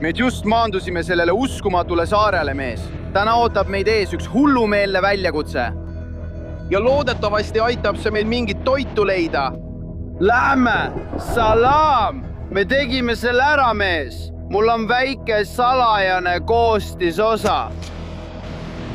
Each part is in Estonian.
Me just maandusime sellele uskumatule saarele, mees. Täna ootab meid ees üks hullumeelne väljakutse. Ja loodetavasti aitab see meil mingit toitu leida. Lähme! Salaam! Me tegime selle ära, mees. Mul on väike salajane koostisosa.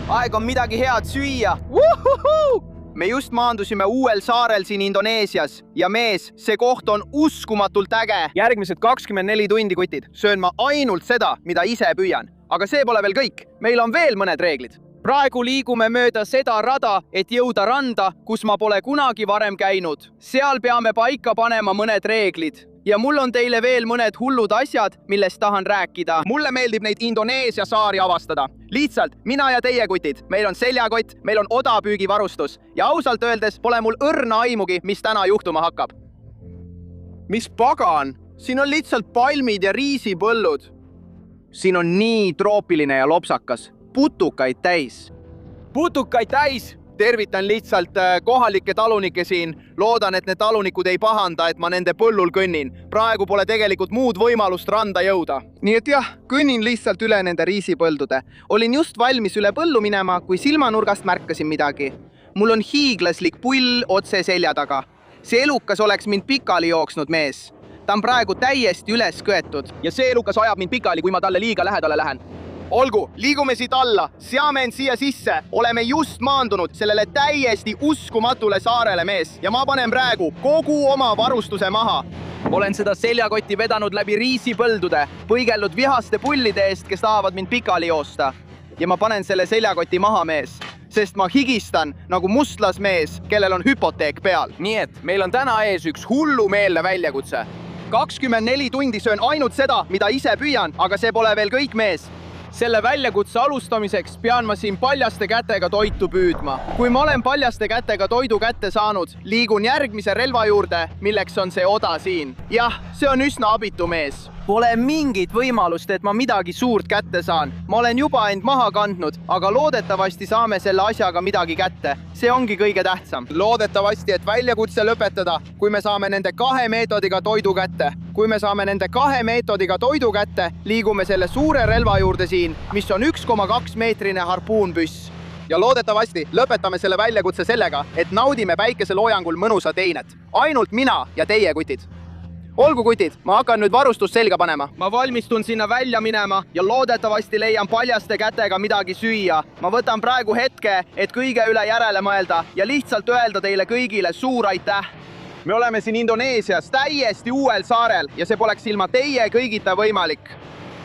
Aeg on midagi head süüa. Uhuhu! Me just maandusime uuel saarel siin Indoneesias ja mees, see koht on uskumatult äge. Järgmised 24 tundi, kutid, söön ma ainult seda, mida ise püüan. Aga see pole veel kõik. Meil on veel mõned reeglid. Praegu liigume mööda seda rada, et jõuda randa, kus ma pole kunagi varem käinud. Seal peame paika panema mõned reeglid. Ja mul on teile veel mõned hullud asjad, millest tahan rääkida. Mulle meeldib neid Indoneesia saari avastada. Lihtsalt, mina ja teie, kutid. Meil on seljakott, meil on odapüügivarustus. Ja ausalt öeldes pole mul õrna aimugi, mis täna juhtuma hakkab. Mis pagan? Siin on lihtsalt palmid ja riisipõllud. Siin on nii troopiline ja lopsakas. Putukaid täis. Putukaid täis! Tervitan lihtsalt kohalikke talunikke siin. Loodan, et need talunikud ei pahanda, et ma nende põllul kõnnin. Praegu pole tegelikult muud võimalust randa jõuda. Nii et jah, kõnnin lihtsalt üle nende riisipõldude. Olin just valmis üle põllu minema, kui silmanurgast märkasin midagi. Mul on hiiglaslik pull otse selja taga. See elukas oleks mind pikali jooksnud, mees. Ta on praegu täiesti üles köetud. Ja see elukas ajab mind pikali, kui ma talle liiga lähedale lähen. Olgu, liigume siit alla, seame end siia sisse. Oleme just maandunud sellele täiesti uskumatule saarele, mees. Ja ma panen praegu kogu oma varustuse maha. Olen seda seljakotti vedanud läbi riisipõldude, põigelnud vihaste pullide eest, kes tahavad mind pikali joosta. Ja ma panen selle seljakoti maha, mees. Sest ma higistan nagu mustlasmees, kellel on hüpoteek peal. Nii et meil on täna ees üks hullumeelne väljakutse. 24 tundi söön ainult seda, mida ise püüan, aga see pole veel kõik, mees. Selle väljakutse alustamiseks pean ma siin paljaste kätega toitu püüdma. Kui ma olen paljaste kätega toidu kätte saanud, liigun järgmise relva juurde, milleks on see oda siin. Jah, see on üsna abitu, mees. Pole mingit võimalust, et ma midagi suurt kätte saan. Ma olen juba end maha kandnud, aga loodetavasti saame selle asjaga midagi kätte. See ongi kõige tähtsam. Loodetavasti, et väljakutse lõpetada, kui me saame nende 2 meetodiga toidu kätte. Kui me saame nende 2 meetodiga toidu kätte, liigume selle suure relva juurde siin, mis on 1,2 meetrine harpuunpüss. Ja loodetavasti lõpetame selle väljakutse sellega, et naudime päikeseloojangul mõnusa teinet. Ainult mina ja teie, kutid. Olgu, kutid, ma hakkan nüüd varustust selga panema. Ma valmistun sinna välja minema ja loodetavasti leian paljaste kätega midagi süüa. Ma võtan praegu hetke, et kõige üle järele mõelda ja lihtsalt öelda teile kõigile suur aitäh. Me oleme siin Indoneesias täiesti uuel saarel ja see poleks ilma teie kõigita võimalik.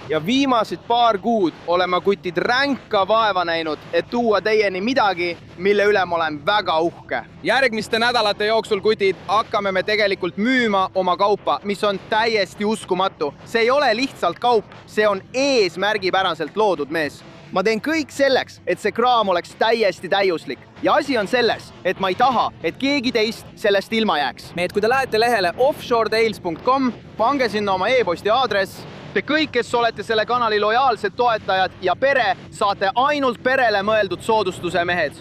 Ja viimased paar kuud olema kutid ränka vaeva näinud, et tuua teieni midagi, mille üle ma olen väga uhke. Järgmiste nädalate jooksul, kutid, hakkame me tegelikult müüma oma kaupa, mis on täiesti uskumatu. See ei ole lihtsalt kaup, see on eesmärgipäraselt loodud, mees. Ma teen kõik selleks, et see kraam oleks täiesti täiuslik. Ja asi on selles, et ma ei taha, et keegi teist sellest ilma jääks. Nii et kui te lähete lehele offshoretales.com, pange sinna oma e-posti aadress. Te kõik, kes olete selle kanali lojaalsed toetajad ja pere, saate ainult perele mõeldud soodustuse, mehed.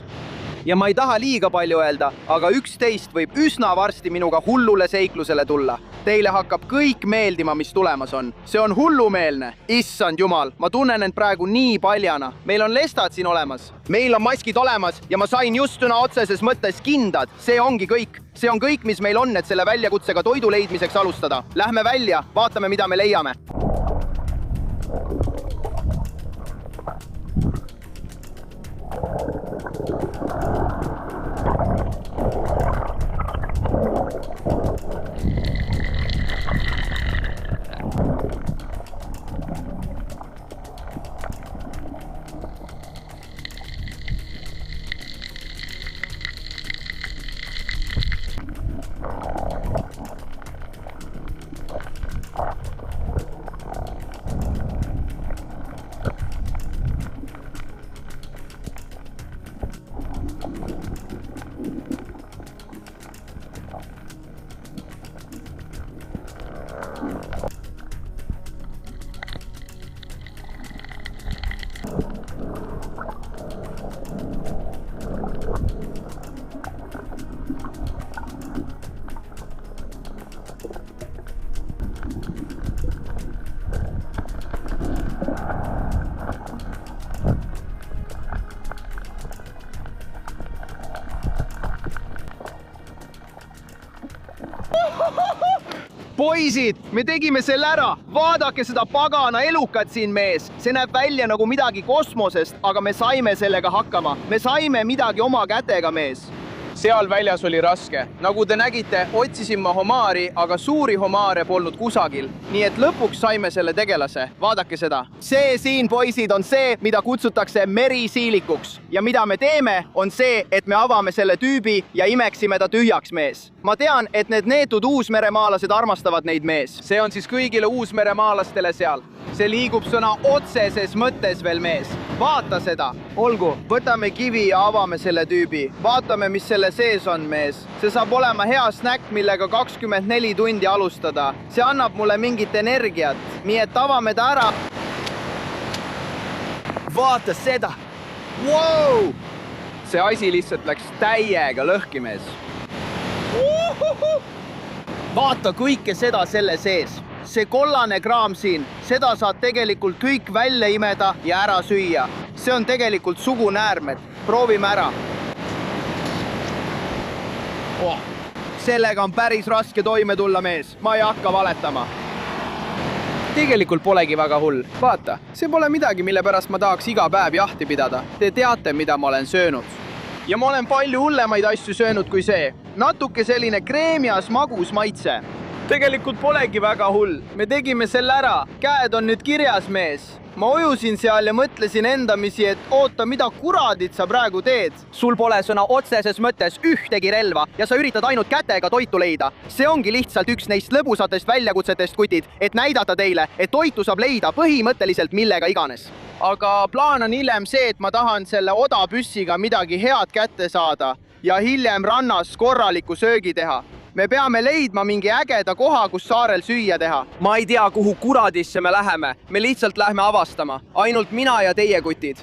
Ja ma ei taha liiga palju öelda, aga 11 võib üsna varsti minuga hullule seiklusele tulla. Teile hakkab kõik meeldima, mis tulemas on. See on hullumeelne. Issand jumal, ma tunnen end praegu nii paljana. Meil on lestad siin olemas. Meil on maskid olemas ja ma sain just sõna otseses mõttes kindad. See ongi kõik. See on kõik, mis meil on, et selle väljakutsega toidu leidmiseks alustada. Lähme välja, vaatame, mida me leiame. poisid, me tegime selle ära. Vaadake seda pagana elukat siin, mees. See näeb välja nagu midagi kosmosest, aga me saime sellega hakkama. Me saime midagi oma kätega, mees. Seal väljas oli raske. Nagu te nägite, otsisin ma homaari, aga suuri homaare polnud kusagil. Nii et lõpuks saime selle tegelase. Vaadake seda. See siin, poisid, on see, mida kutsutakse merisiilikuks. Ja mida me teeme, on see, et me avame selle tüübi ja imeksime ta tühjaks, mees. Ma tean, et need neetud uusmeremaalased armastavad neid, mees. See on siis kõigile uusmeremaalastele seal. See liigub sõna otseses mõttes veel, mees. Vaata seda. Olgu, võtame kivi ja avame selle tüübi. Vaatame, mis selle sees on, mees. See saab olema hea snäkk, millega 24 tundi alustada. See annab mulle mingit energiat. Nii et avame ta ära. Vaata seda. Wow! See asi lihtsalt läks täiega lõhki, mees. Vaata kõike seda selle sees. See kollane kraam siin, seda saad tegelikult kõik välja imeda ja ära süüa. See on tegelikult sugunäärmed. Proovime ära. Sellega on päris raske toime tulla, mees. Ma ei hakka valetama. Tegelikult polegi väga hull. Vaata, see pole midagi, mille pärast ma tahaks iga päev jahti pidada. Te teate, mida ma olen söönud. Ja ma olen palju hullemaid asju söönud kui see. Natuke selline kreemias magus maitse. Tegelikult polegi väga hull. Me tegime selle ära. Käed on nüüd kirjas, mees. Ma ujusin seal ja mõtlesin endamisi, et oota, mida kuradit sa praegu teed? Sul pole sõna otseses mõttes ühtegi relva ja sa üritad ainult kätega toitu leida. See ongi lihtsalt üks neist lõbusatest väljakutsetest, kutid, et näidata teile, et toitu saab leida põhimõtteliselt millega iganes. Aga plaan on hiljem see, et ma tahan selle odapüssiga midagi head kätte saada ja hiljem rannas korraliku söögi teha. Me peame leidma mingi ägeda koha, kus saarel süüa teha. Ma ei tea, kuhu kuradisse me läheme. Me lihtsalt lähme avastama. Ainult mina ja teie, kutid.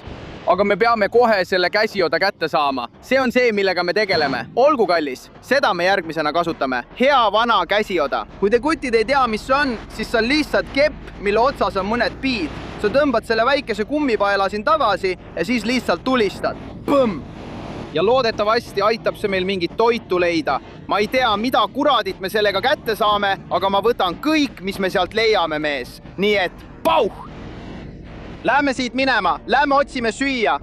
Aga me peame kohe selle käsioda kätte saama. See on see, millega me tegeleme. Olgu, kallis. Seda me järgmisena kasutame. Hea vana käsioda. Kui te, kutid, ei tea, mis see on, siis see on lihtsalt kepp, mille otsas on mõned piid. Sa tõmbad selle väikese kummipaela siin tagasi ja siis lihtsalt tulistad. Põmm! Ja loodetavasti aitab see meil mingit toitu leida. Ma ei tea, mida kuradit me sellega kätte saame, aga ma võtan kõik, mis me sealt leiame, mees. Nii et pauh! Lähme siit minema, lähme otsime süüa.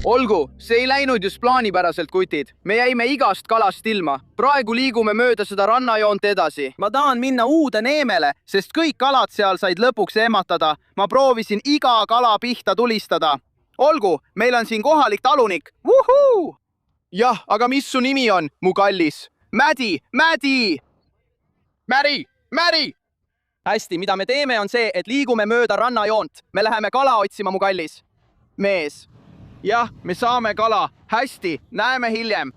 Olgu, see ei läinud just plaanipäraselt, kutid. Me jäime igast kalast ilma. Praegu liigume mööda seda rannajoont edasi. Ma tahan minna uude neemele, sest kõik kalad seal said lõpuks ehmatada. Ma proovisin iga kala pihta tulistada. Olgu, meil on siin kohalik talunik. Vuhuu! Jah, aga mis su nimi on, mu kallis? Mädi! Märi! Hästi, mida me teeme on see, et liigume mööda rannajoont. Me läheme kala otsima, mu kallis. Mees. Jah, me saame kala. Hästi, näeme hiljem.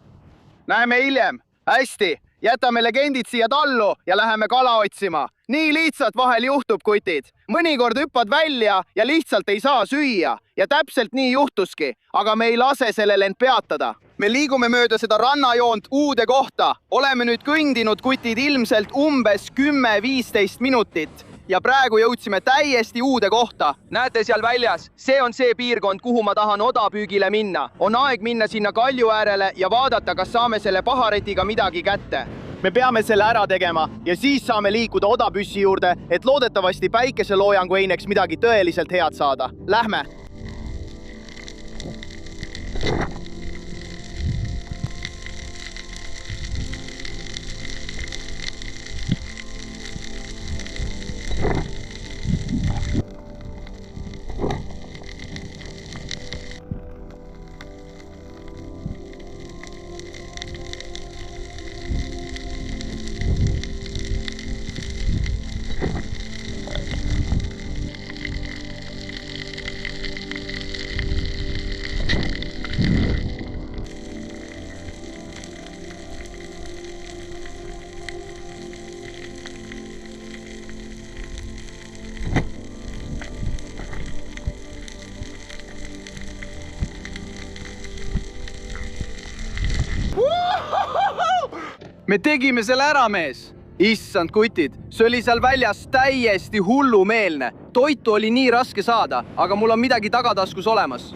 Hästi, jätame legendid siia tallu ja läheme kala otsima. Nii lihtsalt vahel juhtub, kutid. Mõnikord hüppad välja ja lihtsalt ei saa süüa. Ja täpselt nii juhtuski, aga me ei lase sellel end peatada. Me liigume mööda seda rannajoont uude kohta. Oleme nüüd kõndinud, kutid, ilmselt umbes 10-15 minutit. ja praegu jõudsime täiesti uude kohta. Näete seal väljas, see on see piirkond, kuhu ma tahan odapüügile minna. On aeg minna sinna kalju äärele ja vaadata, kas saame selle paharetiga midagi kätte. Me peame selle ära tegema ja siis saame liikuda odapüssi juurde, et loodetavasti päikeseloojangu eineks midagi tõeliselt head saada. Lähme! Me tegime selle ära, mees! Issand kutid, see oli seal väljas täiesti hullumeelne. Toitu oli nii raske saada, aga mul on midagi tagataskus olemas.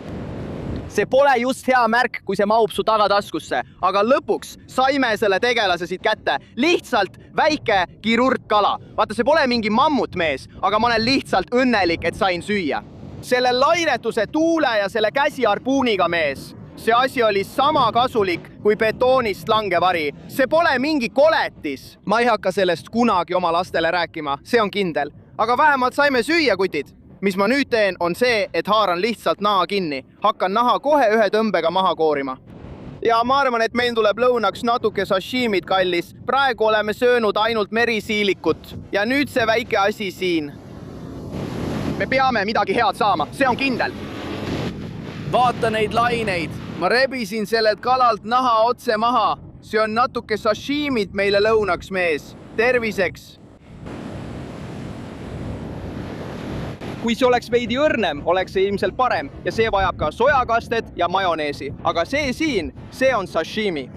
See pole just hea märk, kui see mahub su tagataskusse, aga lõpuks saime selle tegelase siit kätte. Lihtsalt väike kirurgkala. Vaata, see pole mingi mammut, mees, aga ma olen lihtsalt õnnelik, et sain süüa. Selle lainetuse tuule ja selle käsiharpuuniga, mees. See asi oli sama kasulik kui betoonist langevari. See pole mingi koletis. Ma ei hakka sellest kunagi oma lastele rääkima, see on kindel. Aga vähemalt saime süüa, kutid. Mis ma nüüd teen, on see, et haaran lihtsalt naha kinni. Hakkan naha kohe ühe tõmbega maha koorima. Ja ma arvan, et meil tuleb lõunaks natuke sashimit, kallis. Praegu oleme söönud ainult merisiilikut. Ja nüüd see väike asi siin. Me peame midagi head saama, see on kindel. Vaata neid laineid. Ma rebisin sellelt kalalt naha otse maha. See on natuke sashimit meile lõunaks, mees. Terviseks! Kui see oleks veidi õrnem, oleks see ilmselt parem ja see vajab ka sojakastet ja majoneesi. Aga see siin, see on sashimi.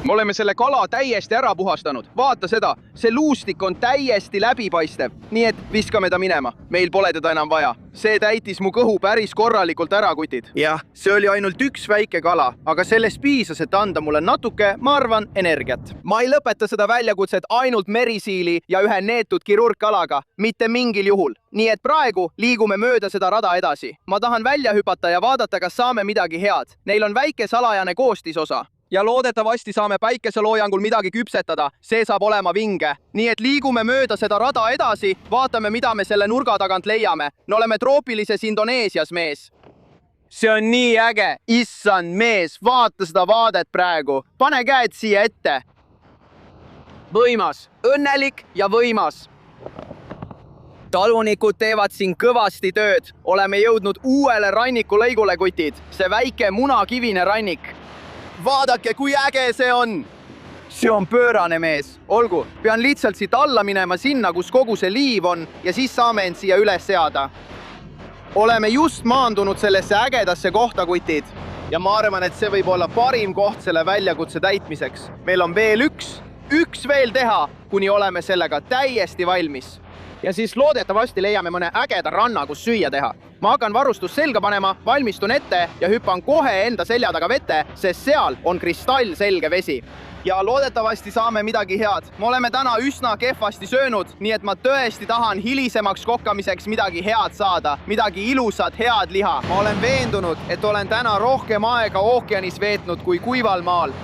Me oleme selle kala täiesti ära puhastanud. Vaata seda, see luustik on täiesti läbipaistev. Nii et viskame ta minema. Meil pole teda enam vaja. See täitis mu kõhu päris korralikult ära, kutid. Jah, see oli ainult üks väike kala, aga sellest piisas, et anda mulle natuke, ma arvan, energiat. Ma ei lõpeta seda väljakutset ainult merisiili ja ühe neetud kirurgkalaga. Mitte mingil juhul. Nii et praegu liigume mööda seda rada edasi. Ma tahan välja hüpata ja vaadata, kas saame midagi head. Neil on väike salajane koostisosa. Ja loodetavasti saame päikeseloojangul midagi küpsetada. See saab olema vinge. Nii et liigume mööda seda rada edasi, vaatame, mida me selle nurga tagant leiame. Me oleme troopilises Indoneesias, mees. See on nii äge. Issand, mees, vaata seda vaadet praegu. Pane käed siia ette. Võimas, õnnelik ja võimas. Talunikud teevad siin kõvasti tööd. Oleme jõudnud uuele rannikulõigule, kutid. See väike munakivine rannik. Vaadake, kui äge see on! See on pöörane, mees. Olgu, pean lihtsalt siit alla minema sinna, kus kogu see liiv on ja siis saame end siia üles seada. Oleme just maandunud sellesse ägedasse kohta, kutid. Ja ma arvan, et see võib olla parim koht selle väljakutse täitmiseks. Meil on veel üks veel teha, kuni oleme sellega täiesti valmis. Ja siis loodetavasti leiame mõne ägeda ranna, kus süüa teha. Ma hakkan varustust selga panema, valmistun ette ja hüppan kohe enda selja taga vette, sest seal on kristallselge vesi. Ja loodetavasti saame midagi head. Me oleme täna üsna kehvasti söönud, nii et ma tõesti tahan hilisemaks kokkamiseks midagi head saada. Midagi ilusat, head liha. Ma olen veendunud, et olen täna rohkem aega ookeanis veetnud kui kuival maal.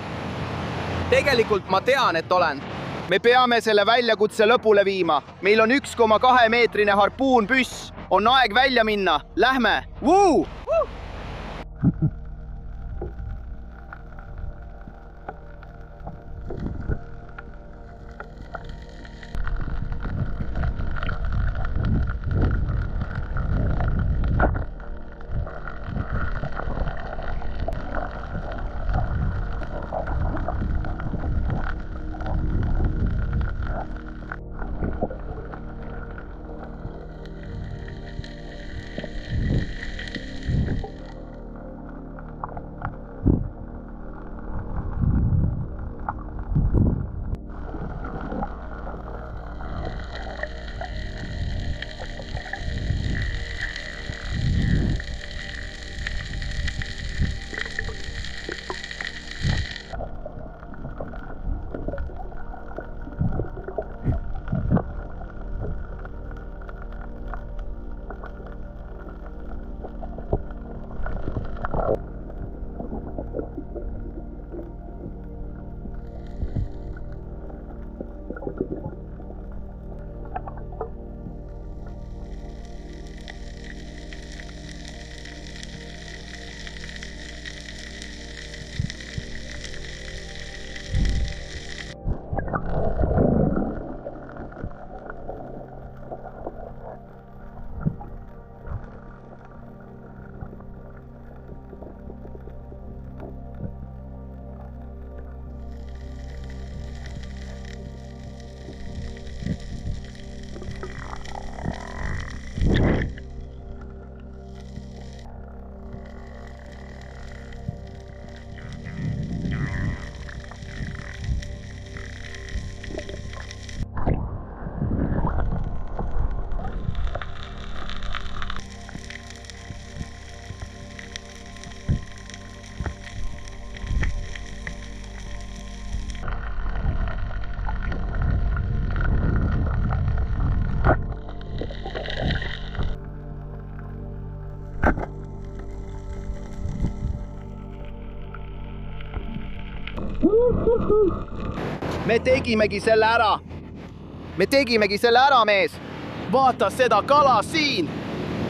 Tegelikult ma tean, et olen. Me peame selle väljakutse lõpule viima. Meil on 1,2 meetrine harpuun püss. On aeg välja minna. Lähme! Woo! me tegimegi selle ära. me tegimegi selle ära, mees. vaata seda kala siin.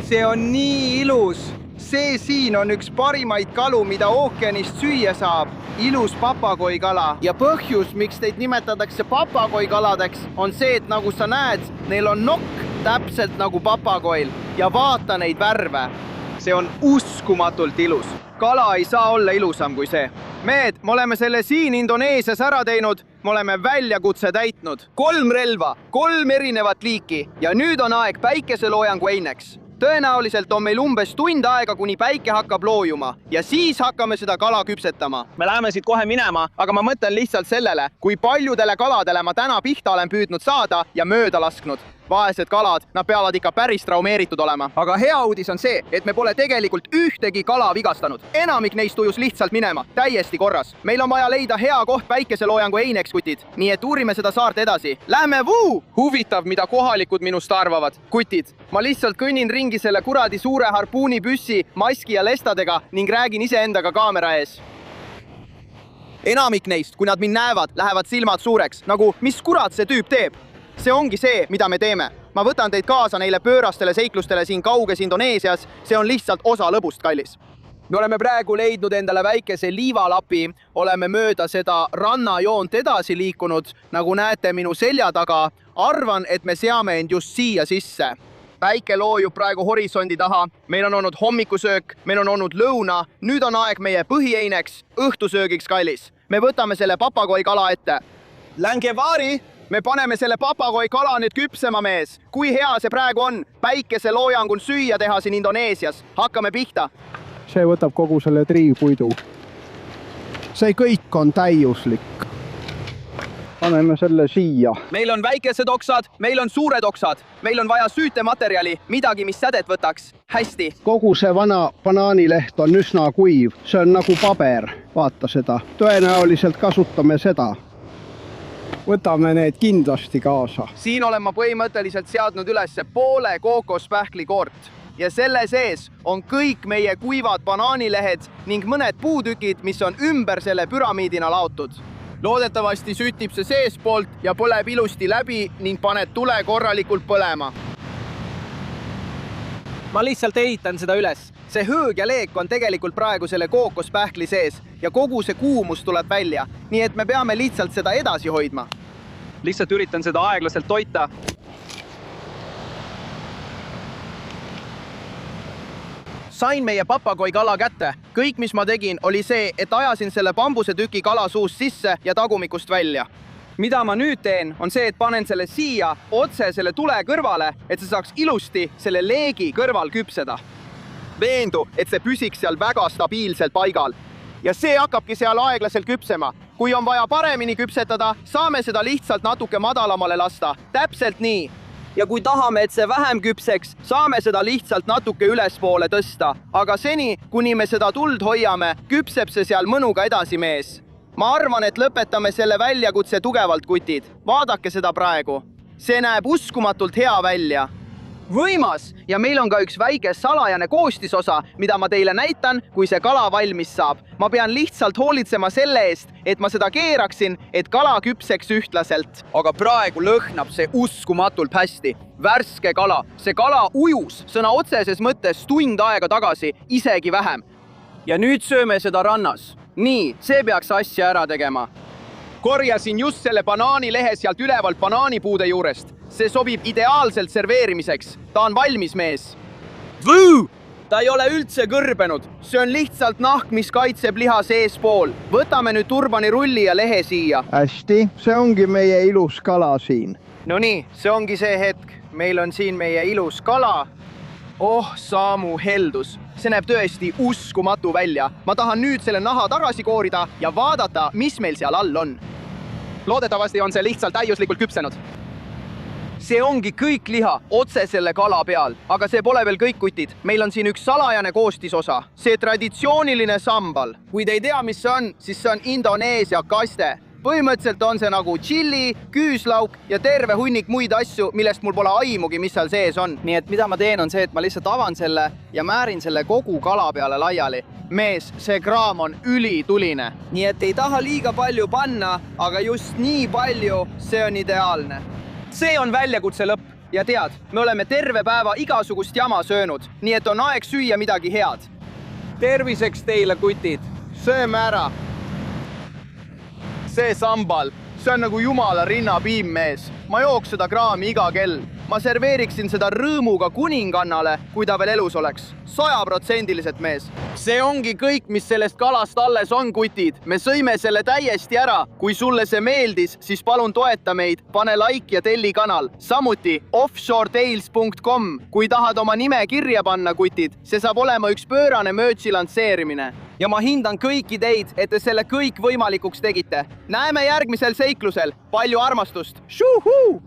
see on nii ilus. see siin on üks parimaid kalu, mida ookeanist süüa saab. ilus papagoikala. ja põhjus, miks teid nimetatakse papagoikaladeks, on see, et nagu sa näed, neil on nokk täpselt nagu papagoil ja vaata neid värve. see on uskumatult ilus. kala ei saa olla ilusam kui see. mehed, me oleme selle siin Indoneesias ära teinud, me oleme väljakutse täitnud. 3 relva, 3 erinevat liiki ja nüüd on aeg päikeseloojangu eineks. Tõenäoliselt on meil umbes tund aega, kuni päike hakkab loojuma ja siis hakkame seda kala küpsetama. Me läheme siit kohe minema, aga ma mõtlen lihtsalt sellele, kui paljudele kaladele ma täna pihta olen püüdnud saada ja mööda lasknud. Vaesed kalad, nad peavad ikka päris traumeeritud olema. Aga hea uudis on see, et me pole tegelikult ühtegi kala vigastanud. Enamik neist ujus lihtsalt minema, täiesti korras. Meil on vaja leida hea koht päikeseloojangu eineks, kutid. Nii et uurime seda saart edasi. Lähme vuu! Huvitav, mida kohalikud minust arvavad. Kutid, ma lihtsalt kõnnin ringi selle kuradi suure harpuunipüssi, maski ja lestadega ning räägin iseendaga kaamera ees. Enamik neist, kui nad mind näevad, lähevad silmad suureks. Nagu, mis kurat see tüüp teeb? See ongi see, mida me teeme. Ma võtan teid kaasa neile pöörastele seiklustele siin kauges Indoneesias. See on lihtsalt osa lõbust, kallis. Me oleme praegu leidnud endale väikese liivalapi, oleme mööda seda rannajoont edasi liikunud, nagu näete minu selja taga. Arvan, et me seame end just siia sisse. Päike loojub praegu horisondi taha, meil on olnud hommikusöök, meil on olnud lõuna, nüüd on aeg meie põhieineks, õhtusöögiks, kallis. Me võtame selle papagoikala ette. Längevaari! Me paneme selle papagoikala nüüd küpsema, mees. Kui hea see praegu on? Päikeseloojangun süüa teha siin Indoneesias. Hakkame pihta. See võtab kogu selle triipuidu. See kõik on täiuslik. Paneme selle siia. Meil on väikesed oksad, meil on suured oksad. Meil on vaja süütematerjali, midagi, mis sädet võtaks. Hästi. Kogu see vana banaanileht on üsna kuiv. See on nagu paber. Vaata seda. Tõenäoliselt kasutame seda. Võtame need kindlasti kaasa. Siin olen ma põhimõtteliselt seadnud üles poole kookospähkli koort. Ja selle sees on kõik meie kuivad banaanilehed ning mõned puutükid, mis on ümber selle püramiidina laotud. Loodetavasti sütib see seespoolt ja põleb ilusti läbi ning paned tule korralikult põlema. Ma lihtsalt ehitan seda üles. See hõõg ja leek on tegelikult praegu selle kookospähkli sees ja kogu see kuumus tuleb välja. Nii et me peame lihtsalt seda edasi hoidma. Lihtsalt üritan seda aeglaselt toita. Sain meie papagoikala kätte. Kõik, mis ma tegin, oli see, et ajasin selle bambusetüki kala suust sisse ja tagumikust välja. Mida ma nüüd teen, on see, et panen selle siia otse selle tule kõrvale, et see saaks ilusti selle leegi kõrval küpseda. Veendu, et see püsiks seal väga stabiilselt paigal. Ja see hakkabki seal aeglaselt küpsema. Kui on vaja paremini küpsetada, saame seda lihtsalt natuke madalamale lasta. Täpselt nii. Ja kui tahame, et see vähem küpseks, saame seda lihtsalt natuke ülespoole tõsta. Aga seni, kuni me seda tuld hoiame, küpseb see seal mõnuga edasi, mees. Ma arvan, et lõpetame selle väljakutse tugevalt, kutid. Vaadake seda praegu. See näeb uskumatult hea välja. Võimas! Ja meil on ka üks väike salajane koostisosa, mida ma teile näitan, kui see kala valmis saab. Ma pean lihtsalt hoolitsema selle eest, et ma seda keeraksin, et kala küpseks ühtlaselt. Aga praegu lõhnab see uskumatult hästi. Värske kala. See kala ujus sõna otseses mõttes tund aega tagasi, isegi vähem. Ja nüüd sööme seda rannas. Nii, see peaks asja ära tegema. Korjasin just selle banaanilehe sealt ülevalt banaanipuude juurest. See sobib ideaalselt serveerimiseks. Ta on valmis, mees. Vuu! Ta ei ole üldse kõrbenud. See on lihtsalt nahk, mis kaitseb liha seespool. Võtame nüüd turbani rulli ja lehe siia. Hästi, see ongi meie ilus kala siin. No nii, see ongi see hetk. Meil on siin meie ilus kala. Oh, Saamu heldus. See näeb tõesti uskumatu välja. Ma tahan nüüd selle naha tagasi koorida ja vaadata, mis meil seal all on. Loodetavasti on see lihtsalt täiuslikult küpsenud. See ongi kõik liha otse selle kala peal, aga see pole veel kõik, kutid. Meil on siin üks salajane koostisosa. See traditsiooniline sambal. Kui te ei tea, mis see on, siis see on Indoneesia kaste. põhimõtteliselt on see nagu tšilli, küüslauk ja terve hunnik muid asju, millest mul pole aimugi, mis seal sees on. Nii et mida ma teen, on see, et ma lihtsalt avan selle ja määrin selle kogu kala peale laiali. Mees, see kraam on ülituline. Nii et ei taha liiga palju panna, aga just nii palju, see on ideaalne. See on väljakutse lõpp ja tead, me oleme terve päeva igasugust jama söönud, nii et on aeg süüa midagi head. Terviseks teile, kutid. Sööme ära. See sambal, see on nagu jumala rinnapiim, mees. Ma jooks seda kraami iga kell. Ma serveeriksin seda rõõmuga kuningannale, kui ta veel elus oleks. 100% mees. See ongi kõik, mis sellest kalast alles on, kutid. Me sõime selle täiesti ära. Kui sulle see meeldis, siis palun toeta meid, pane like ja telli kanal. Samuti offshoretales.com. Kui tahad oma nime kirja panna, kutid, see saab olema üks pöörane merch'i lansseerimine. Ja ma hindan kõiki teid, et te selle kõik võimalikuks tegite. Näeme järgmisel seiklusel. Palju armastust! Šuhuu!